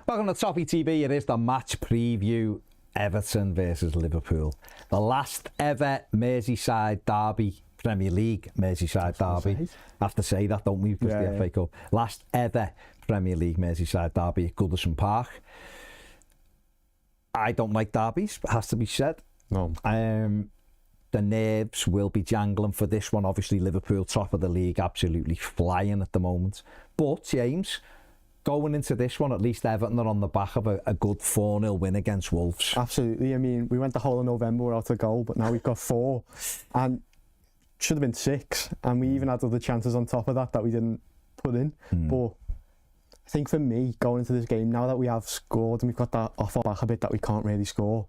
Back on the Toffee TV, it is the match preview. Everton versus Liverpool. The last ever Merseyside derby, Premier League Merseyside derby. Have to say that, don't we? Because the FA Cup. Last ever Premier League Merseyside derby at Goodison Park. I don't like derbies, it has to be said. No. The nerves will be jangling for this one. Obviously, Liverpool, top of the league, absolutely flying at the moment. But, James, going into this one, at least Everton are on the back of a good 4-0 win against Wolves. Absolutely. I mean, we went the whole of November without a goal, but now we've got 4. And should have been 6. And we even had other chances on top of that we didn't put in. But I think for me, going into this game, now that we have scored and we've got that off our back a bit that we can't really score,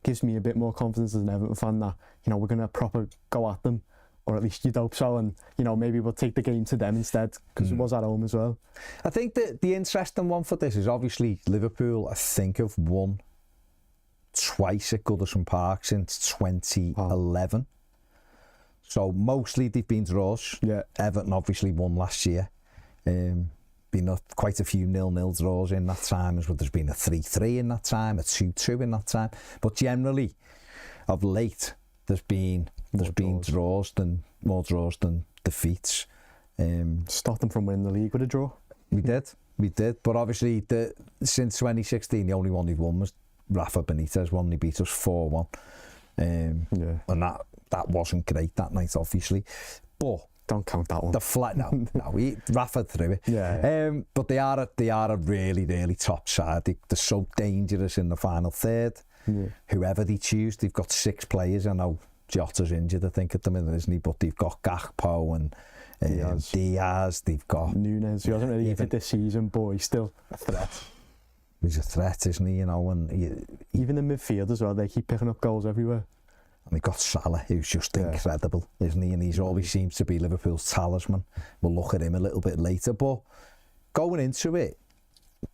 gives me a bit more confidence as an Everton fan that, you know, we're going to proper go at them. Or at least you'd hope so, and you know, maybe we'll take the game to them instead, because it was at home as well. I think that the interesting one for this is obviously Liverpool, I think, have won twice at Goodison Park since 2011. So mostly they've been draws. Yeah. Everton obviously won last year. Been quite a few 0-0 draws in that time, as well. There's been a 3-3 in that time, a 2-2 in that time. But generally, of late, there's been more draws than defeats. Stopped them from winning the league with a draw. We did. But obviously, since 2016, the only one they've won was Rafa Benitez one. He beat us 4-1. And that wasn't great that night, obviously. But don't count that one. Rafa threw it. Yeah. But they are a really, really top side. They're so dangerous in the final third. Yeah. Whoever they choose, they've got 6 players. I know Jota's injured, I think, at the minute, isn't he? But they've got Gakpo and Diaz. They've got Nunes, who hasn't really hit it this season, but he's still a threat. He's a threat, isn't he? You know, and even in midfield as well, they keep picking up goals everywhere. And they've got Salah, who's just incredible, isn't he? And he's always seems to be Liverpool's talisman. We'll look at him a little bit later. But going into it,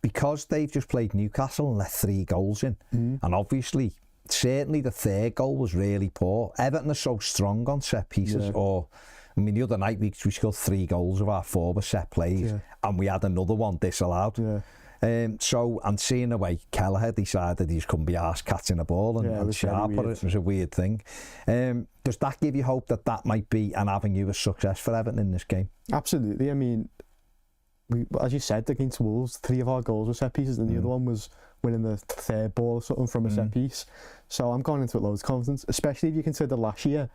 because they've just played Newcastle and let 3 goals in, and obviously, certainly the third goal was really poor. Everton are so strong on set pieces. I mean, the other night we scored 3 goals of our 4 were set plays, and we had another one disallowed. And seeing the way Kelleher decided he just couldn't be arsed catching a ball and sharp, but it was a weird thing. Does that give you hope that might be an avenue of success for Everton in this game? Absolutely. I mean, as you said, against Wolves, 3 of our goals were set pieces, and the other one was winning the third ball or something from a set piece. So I'm going into it loads of confidence, especially if you consider last year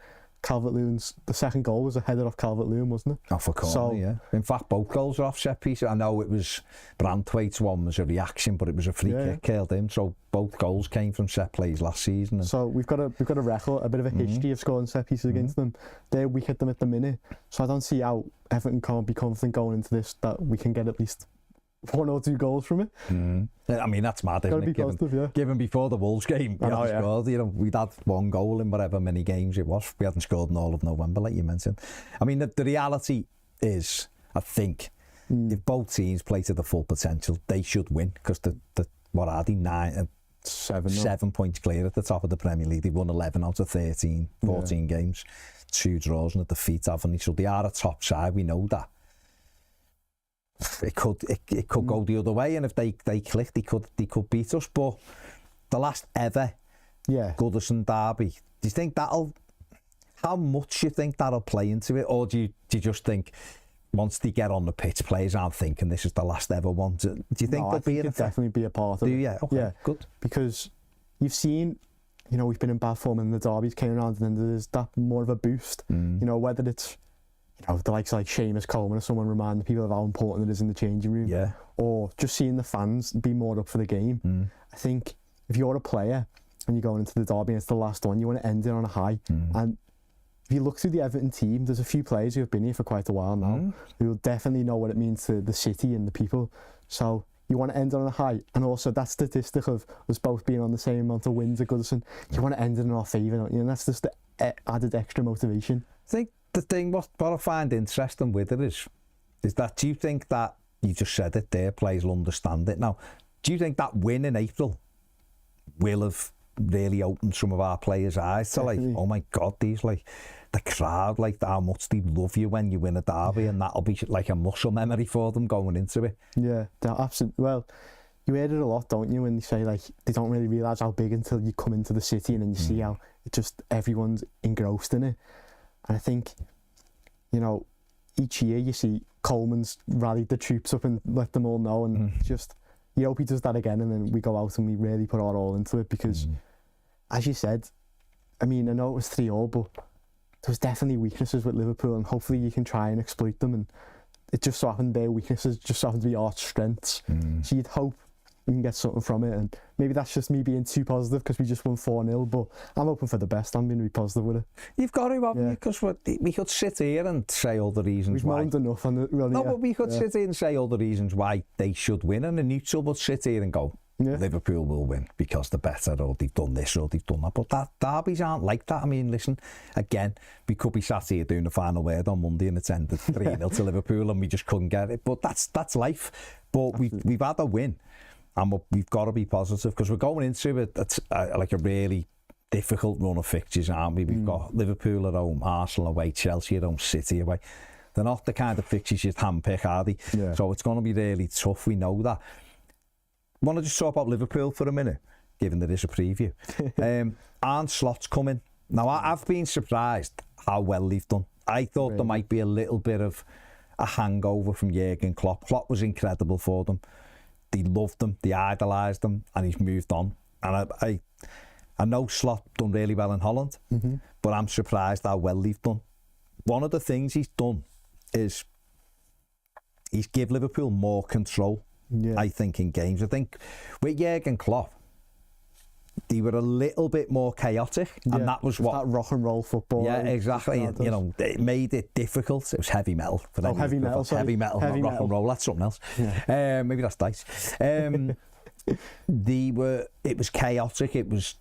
Calvert-Lewin's, the second goal was a header off Calvert-Lewin, wasn't it? Off a corner, yeah. In fact, both goals are off set pieces. I know it was Branthwaite's one was a reaction, but it was a free kick killed him. So both goals came from set plays last season. And so we've got a record, a bit of a history of scoring set pieces against them. They're weak at them at the minute, so I don't see how Everton can't be confident going into this that we can get at least 1 or 2 goals from it. I mean, that's mad, isn't it? Given before the Wolves game, we hadn't scored. You know, we'd had 1 goal in whatever many games it was. We hadn't scored in all of November, like you mentioned. I mean, the reality is, I think, if both teams play to the full potential, they should win, because what are they, 7 points clear at the top of the Premier League. They've won 11 out of 13, 14 games, 2 draws and a defeat, haven't they? So they are a top side. We know that. It could go the other way, and if they click, they could beat us. But the last ever Goodison derby, do you think how much do you think that'll play into it, or do you just think once they get on the pitch, players aren't thinking this is the last ever one? Do you think there'll be definitely be a part of it? Yeah, okay, good. Because you've seen, you know, we've been in bad form and the derbies came around, and then there's that more of a boost. You know, whether it's, you know, the likes like Seamus Coleman or someone reminding people of how important it is in the changing room, or just seeing the fans be more up for the game. I think if you're a player and you're going into the derby and it's the last one, you want to end it on a high. And if you look through the Everton team, there's a few players who have been here for quite a while now who will definitely know what it means to the city and the people. So you want to end on a high, and also that statistic of us both being on the same amount of wins at Goodison, you want to end it in our favour, don't you? And that's just the added extra motivation. I think the thing, what I find interesting with it is that, do you think that, you just said it there, players will understand it now, do you think that win in April will have really opened some of our players' eyes to, like, oh my God, these, like, the crowd, like, how much they love you when you win a derby, and that'll be like a muscle memory for them going into it? Yeah, absolutely. Well, you hear it a lot, don't you, when they say, like, they don't really realise how big until you come into the city and then you see how it just, everyone's engrossed in it. And I think, you know, each year you see Coleman's rallied the troops up and let them all know, and just, you hope he does that again, and then we go out and we really put our all into it, because, as you said, I mean, I know it was 3-3, but there was definitely weaknesses with Liverpool, and hopefully you can try and exploit them, and it just so happened their weaknesses just so happened to be our strengths. So you'd hope we can get something from it, and maybe that's just me being too positive because we just won 4-0, but I'm hoping for the best. I'm going to be positive with it. You've got to, haven't you? Because we could sit here and say all the reasons why. We've moaned enough on it. Well, no, but we could sit here and say all the reasons why they should win, and a neutral would sit here and go, Liverpool will win because they're better, or they've done this, or they've done that. But derbies aren't like that. I mean, listen, again, we could be sat here doing the final word on Monday and it's ended 3-0 to Liverpool and we just couldn't get it. But that's life. But we've had a win, and we've got to be positive, because we're going into it like a really difficult run of fixtures, aren't we? We've got Liverpool at home, Arsenal away, Chelsea at home, City away. They're not the kind of fixtures you'd handpick, are they? Yeah. So it's going to be really tough. We know that. I want to just talk about Liverpool for a minute, given that it's a preview. Arne Slot's coming. Now, I've been surprised how well they've done. I thought there might be a little bit of a hangover from Jurgen Klopp. Klopp was incredible for them. They loved him, they idolised him, and he's moved on. And I know Slot done really well in Holland, but I'm surprised how well they've done. One of the things he's done is he's give Liverpool more control, I think, in games. I think with Jurgen Klopp, they were a little bit more chaotic, and that was what... That rock and roll football. Yeah, exactly. And, you know, it made it difficult. It was heavy metal. For them. Heavy metal, sorry. Heavy metal, not rock and roll. That's something else. Yeah. Maybe that's dice. It was chaotic. It was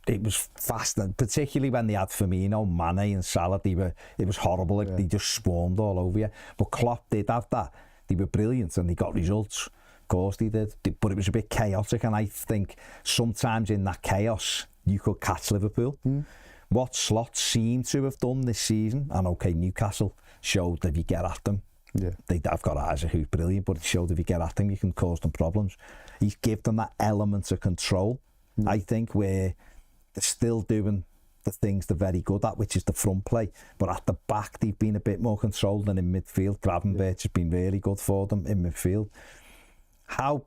fast, and particularly when they had Firmino, Mane and Salah, it was horrible. Like, they just swarmed all over you. But Klopp did have that. They were brilliant and they got results. Of course they did. But it was a bit chaotic, and I think sometimes in that chaos you could catch Liverpool. What Slot seemed to have done this season, and okay, Newcastle showed that if you get at them, I've got Isaac, who's brilliant, but it showed if you get at them, you can cause them problems. He's given them that element of control, I think, where they're still doing the things they're very good at, which is the front play. But at the back, they've been a bit more controlled than in midfield. Gravenberch has been really good for them in midfield. How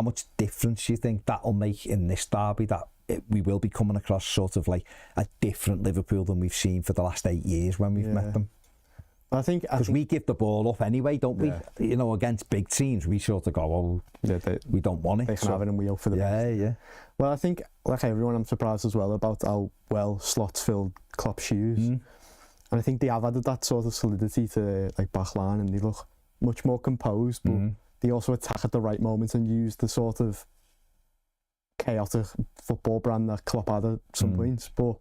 much difference do you think that'll make in this derby, that we will be coming across sort of like a different Liverpool than we've seen for the last 8 years when we've met them? I think because we give the ball up anyway, don't we? You know, against big teams, we sort of go, we don't want it. They can have it and we hope for the best. Yeah. Well, I think, like everyone, I'm surprised as well about how well Slot's filled Klopp's shoes. And I think they have added that sort of solidity to like back line, and they look much more composed, but they also attack at the right moments and use the sort of chaotic football brand that Klopp had at some points. But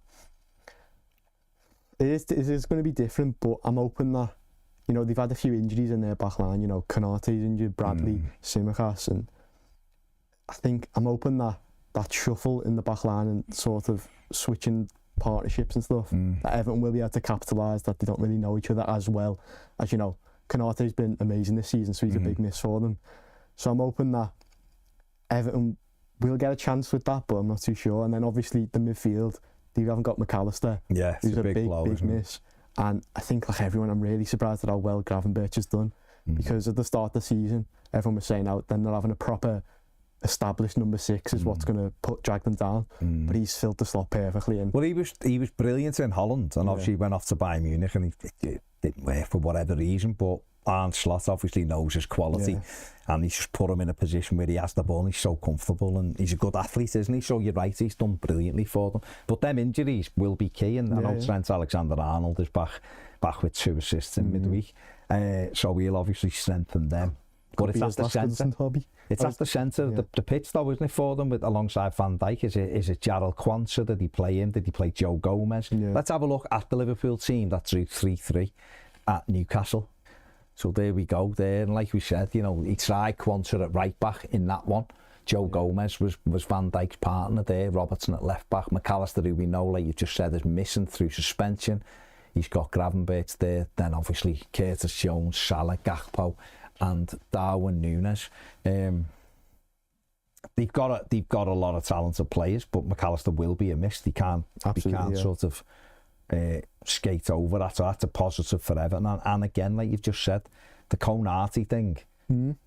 it is going to be different, but I'm hoping that, you know, they've had a few injuries in their back line. You know, Konate's injured, Bradley, Tsimikas, and I think I'm hoping that shuffle in the back line and sort of switching partnerships and stuff, that Everton will be able to capitalise, that they don't really know each other as well. As you know, Konate's been amazing this season, so he's a big miss for them. So I'm hoping that Everton will get a chance with that, but I'm not too sure. And then obviously the midfield, they haven't got McAllister. Yeah, who's a big blow, big miss. And I think, like everyone, I'm really surprised at how well Gravenberch has done, because at the start of the season, everyone was saying out then they're having a proper established number 6 is what's going to drag them down. But he's filled the slot perfectly. And well, he was brilliant in Holland, and obviously he went off to Bayern Munich, and it didn't work for whatever reason. But Arne Slot obviously knows his quality, and he's just put him in a position where he has the ball, and he's so comfortable, and he's a good athlete, isn't he? So you're right, he's done brilliantly for them. But them injuries will be key, and I know Trent Alexander-Arnold is back with 2 assists in midweek, so we'll obviously strengthen them. But it's at the centre. It's at the centre of the pitch, though, isn't it, for them, alongside Van Dijk? Is it Jarrad Branthwaite? Did he play him? Did he play Joe Gomez? Let's have a look at the Liverpool team that drew 3-3 at Newcastle. So there we go there, and like we said, you know, he tried Quansah at right back in that one. Joe Gomez was Van Dijk's partner there. Robertson at left back. McAllister, who we know, like you just said, is missing through suspension. He's got Gravenberch there. Then obviously Curtis Jones, Salah, Gakpo, and Darwin Núñez. they've got a lot of talented players, but McAllister will be a miss. He can't sort of skate over that. So that's a positive for Everton. And again, like you've just said, the Konate thing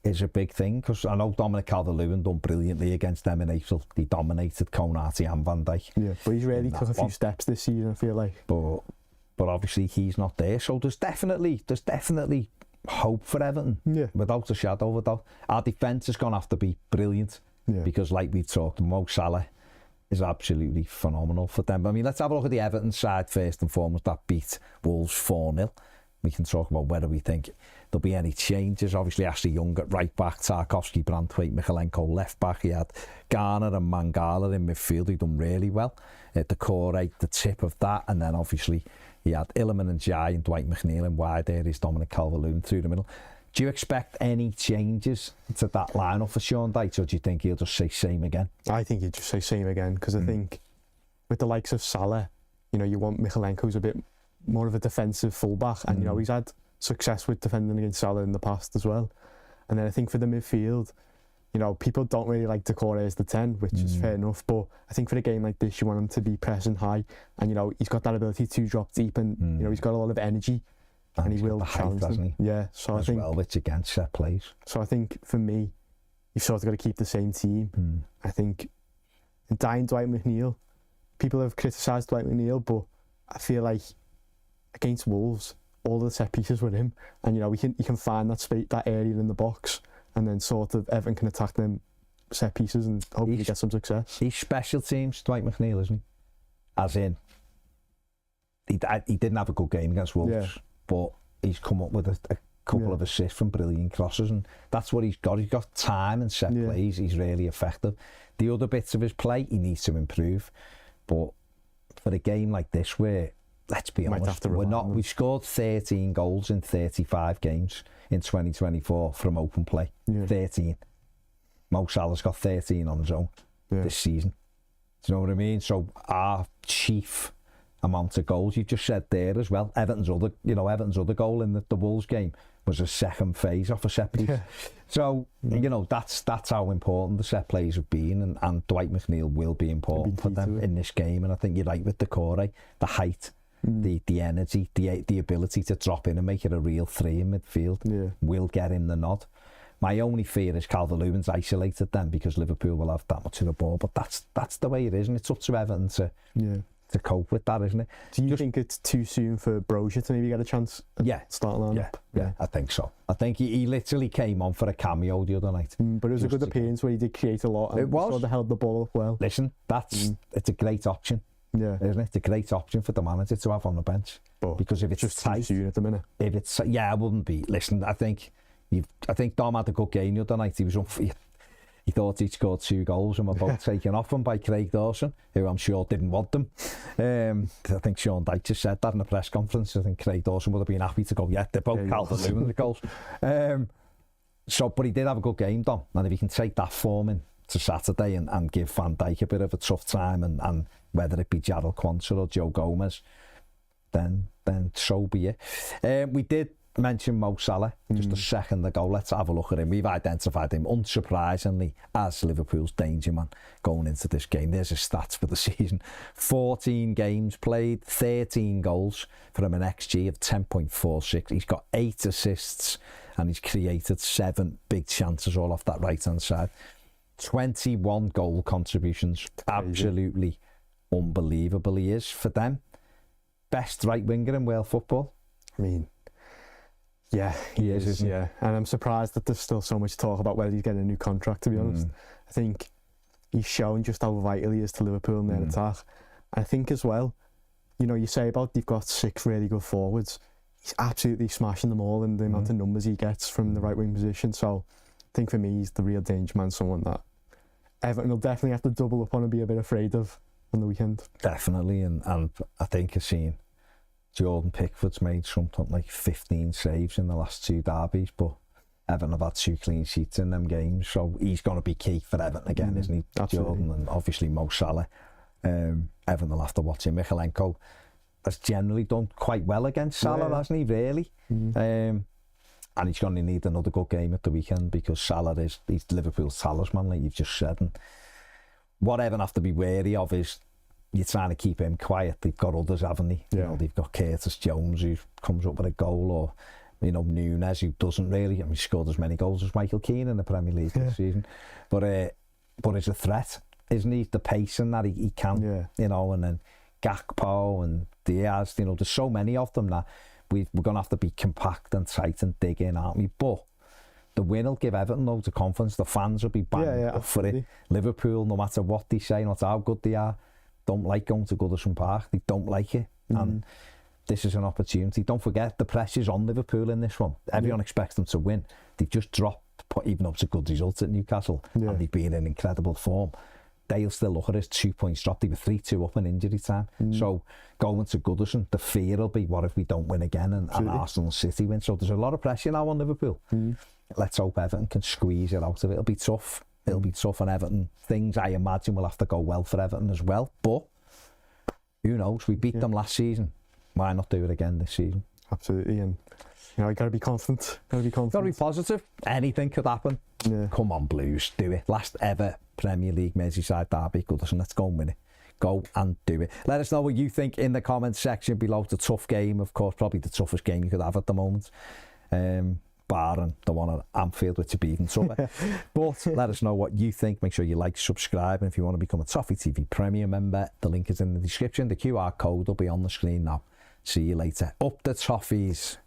is a big thing, because I know Dominic Calvert-Lewin done brilliantly against them in April. He dominated Konate and Van Dijk. Yeah, but he's really took a few steps this season, I feel like. But obviously he's not there. So there's definitely hope for Everton. Yeah. Without a shadow of a doubt. Our defence is going to have to be brilliant. Yeah. Because like we talked, Mo Salah is absolutely phenomenal for them. I mean, let's have a look at the Everton side first and foremost, that beat Wolves 4-0. We can talk about whether we think there'll be any changes. Obviously, Ashley Young at right back, Tarkowski, Branthwaite, Michalenko left back. He had Garner and Mangala in midfield. He done really well. The core right, the tip of that. And then obviously he had Illiman and Jai and Dwight McNeil in wide there. He's Dominic Calvert-Lewin through the middle. Do you expect any changes to that lineup for Sean Dyche, or do you think he'll just say same again? I think he'll just say same again, because I think with the likes of Salah, you know, you want Michalenko who's a bit more of a defensive fullback, and you know, he's had success with defending against Salah in the past as well. And then I think for the midfield, you know, people don't really like Decore as the 10, which is fair enough, but I think for a game like this, you want him to be pressing high, and you know, he's got that ability to drop deep, and you know, he's got a lot of energy, and he will challenge them. Yeah, so I think well, which against set plays. So I think for me, you've sort of got to keep the same team. I think in dying Dwight McNeil, people have criticised Dwight McNeil, but I feel like against Wolves, all the set pieces were him, and you know, he can find that space, that area in the box, and then sort of Everton can attack them set pieces and hopefully get some success. He's special teams, Dwight McNeil, isn't he? As in, he didn't have a good game against Wolves, but he's come up with a couple of assists from brilliant crosses, and that's what he's got. He's got time and set plays. He's really effective. The other bits of his play, he needs to improve, but for a game like this, where, let's be honest, we scored 13 goals in 35 games in 2024 from open play. 13. Mo Salah's got 13 on his own this season. Do you know what I mean? So our chief amount of goals, you just said there as well, Everton's other goal in the Wolves game was a second phase off a set piece. So you know, that's how important the set plays have been, and Dwight McNeil will be important for them in this game. And I think you're right with Decore, the height, the energy, the ability to drop in and make it a real three in midfield will get him the nod. My only fear is Calvert-Lewin's isolated them, because Liverpool will have that much of the ball, but that's the way it is, and it's up to Everton to cope with that, isn't it? Do you think it's too soon for Brozier to maybe get a chance at starting lineup? Yeah, I think so. I think he literally came on for a cameo the other night. But it was a good appearance where he did create a lot, and it was. Sort of held the ball up well. Listen, it's a great option. Isn't it? It's a great option for the manager to have on the bench. But because if it's just tight, too soon at the minute. If it's I wouldn't be. Listen, I think Dom had a good game the other night. He thought he'd scored 2 goals and were both taken off him by Craig Dawson, who I'm sure didn't want them. I think Sean Dyche just said that in a press conference. I think Craig Dawson would have been happy to go, they're both Calvert-Lewin the goals. But he did have a good game, Dom, and if he can take that form in to Saturday and give Van Dijk a bit of a tough time, and whether it be Jarrad Branthwaite or Joe Gomez, then so be it. We did mention Mo Salah just a second ago. Let's have a look at him. We've identified him, unsurprisingly, as Liverpool's danger man going into this game. There's his stats for the season: 14 games played, 13 goals for him, an XG of 10.46. He's got 8 assists and he's created 7 big chances all off that right hand side. 21 goal contributions. Absolutely unbelievable he is for them. Best right winger in world football. I mean, yeah, he is, isn't he? Yeah, and I'm surprised that there's still so much talk about whether he's getting a new contract, to be honest. I think he's shown just how vital he is to Liverpool in their attack. I think as well, you know, you say about they've got 6 really good forwards. He's absolutely smashing them all in the amount of numbers he gets from the right wing position. So I think for me, he's the real danger man, someone that Everton will definitely have to double up on and be a bit afraid of on the weekend. Definitely, and I think I've seen Jordan Pickford's made something like 15 saves in the last 2 derbies, but Everton have had 2 clean sheets in them games, so he's going to be key for Everton again, isn't he? Absolutely. Jordan, and obviously Mo Salah. Everton will have to watch him. Michalenko has generally done quite well against Salah, hasn't he, really? and he's going to need another good game at the weekend because Salah he's Liverpool's talisman, like you've just said. And what Everton have to be wary of is you're trying to keep him quiet. They've got others, haven't they? Yeah. You know, they've got Curtis Jones who comes up with a goal, or you know, Nunes who doesn't really. I mean, he scored as many goals as Michael Keane in the Premier League this season, but he's a threat, isn't he? The pace and that he can, you know, and then Gakpo and Diaz, you know, there's so many of them that we're going to have to be compact and tight and dig in, aren't we? But the win will give Everton loads of confidence. The fans will be banging up for it. Liverpool, no matter what they say, no matter how good they are, don't like going to Goodison Park. They don't like it. And this is an opportunity. Don't forget, the pressure's on Liverpool in this one. Everyone expects them to win. They've just dropped, even up to good results at Newcastle, and they've been in incredible form. They'll still look at it, 2 points dropped. They were 3-2 up in injury time. So going to Goodison, the fear will be, what if we don't win again and Arsenal and City win? So there's a lot of pressure now on Liverpool. Let's hope Everton can squeeze it out of it. It'll be tough. It'll be tough on Everton. Things I imagine will have to go well for Everton as well. But who knows? We beat them last season. Why not do it again this season? Absolutely. And you know, you got to be confident. Got to be positive. Anything could happen. Come on, Blues, do it. Last ever Premier League Merseyside derby, Goodison. Let's go and win it. Go and do it. Let us know what you think in the comments section below. It's a tough game, of course, probably the toughest game you could have at the moment, barring the one at Anfield, which would be even tougher. But let us know what you think. Make sure you like, subscribe, and if you want to become a Toffee TV Premium member, the link is in the description. The QR code will be on the screen now. See you later. Up the Toffees.